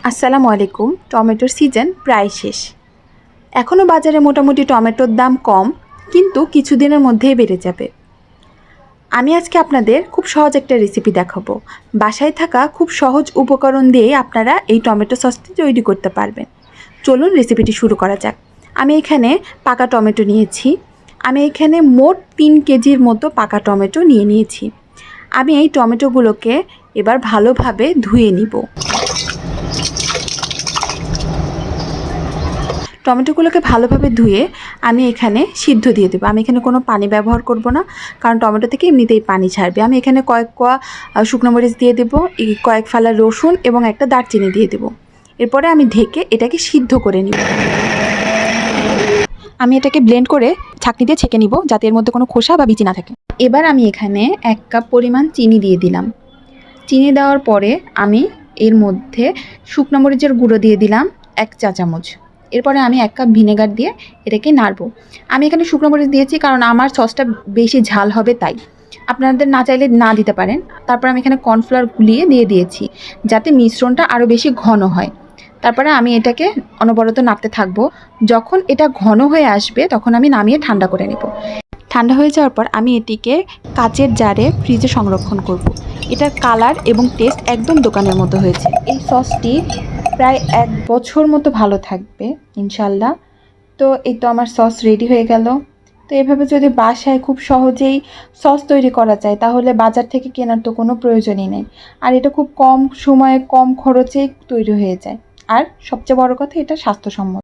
আসসালামু আলাইকুম। টমেটোর সিজন প্রায় শেষ। এখনও বাজারে মোটামুটি টমেটোর দাম কম, কিন্তু কিছুদিনের মধ্যেই বেড়ে যাবে। আমি আজকে আপনাদের খুব সহজ একটা রেসিপি দেখাবো। বাসায় থাকা খুব সহজ উপকরণ দিয়েই আপনারা এই টমেটো সসটি তৈরি করতে পারবেন। চলুন রেসিপিটি শুরু করা যাক। আমি এখানে পাকা টমেটো নিয়েছি। আমি এখানে মোট 3 কেজির মতো পাকা টমেটো নিয়েছি। আমি এই টমেটোগুলোকে এবার ভালোভাবে ধুয়ে নিব। টমেটোগুলোকে ভালোভাবে ধুয়ে আমি এখানে সিদ্ধ দিয়ে দেবো। আমি এখানে কোনো পানি ব্যবহার করব না, কারণ টমেটো থেকে এমনিতেই পানি ছাড়বে। আমি এখানে কয়েক কোয়া শুকনো মরিচ দিয়ে দেবো, কয়েক ফালা রসুন এবং একটা দারচিনি দিয়ে দেবো। এরপরে আমি ঢেকে এটাকে সিদ্ধ করে নিব। আমি এটাকে ব্লেন্ড করে ছাঁকনি দিয়ে ছেঁকে নিব, যাতে এর মধ্যে কোনো খোসা বা বিচি না থাকে। এবার আমি এখানে 1 কাপ পরিমাণ চিনি দিয়ে দিলাম। চিনি দেওয়ার পরে আমি এর মধ্যে শুকনো মরিচের গুঁড়ো দিয়ে দিলাম 1 চা চামচ। এরপরে আমি 1 কাপ ভিনেগার দিয়ে এটাকে নাড়বো। আমি এখানে শুকনো মরিচ দিয়েছি কারণ আমার সসটা বেশি ঝাল হবে, তাই আপনাদের না চাইলে না দিতে পারেন। তারপর আমি এখানে কর্নফ্লাওয়ার গুলিয়ে দিয়ে দিয়েছি, যাতে মিশ্রণটা আরও বেশি ঘন হয়। তারপরে আমি এটাকে অনবরত নাড়তে থাকবো। যখন এটা ঘন হয়ে আসবে তখন আমি নামিয়ে ঠান্ডা করে নেব। ঠান্ডা হয়ে যাওয়ার পর আমি এটিকে কাচের জারে ফ্রিজে সংরক্ষণ করব। এটার কালার এবং টেস্ট একদম দোকানের মতো হয়েছে। এই সসটি প্রায় 1 বছর মতো ভালো থাকবে ইনশাল্লাহ। তো এই তো আমার সস রেডি হয়ে গেল। তো এভাবে যদি বাসায় খুব সহজেই সস তৈরি করা যায়, তাহলে বাজার থেকে কেনার তো কোনো প্রয়োজনই নেই। আর এটা খুব কম সময়ে কম খরচেই তৈরি হয়ে যায়। আর সবচেয়ে বড় কথা, এটা স্বাস্থ্যসম্মত।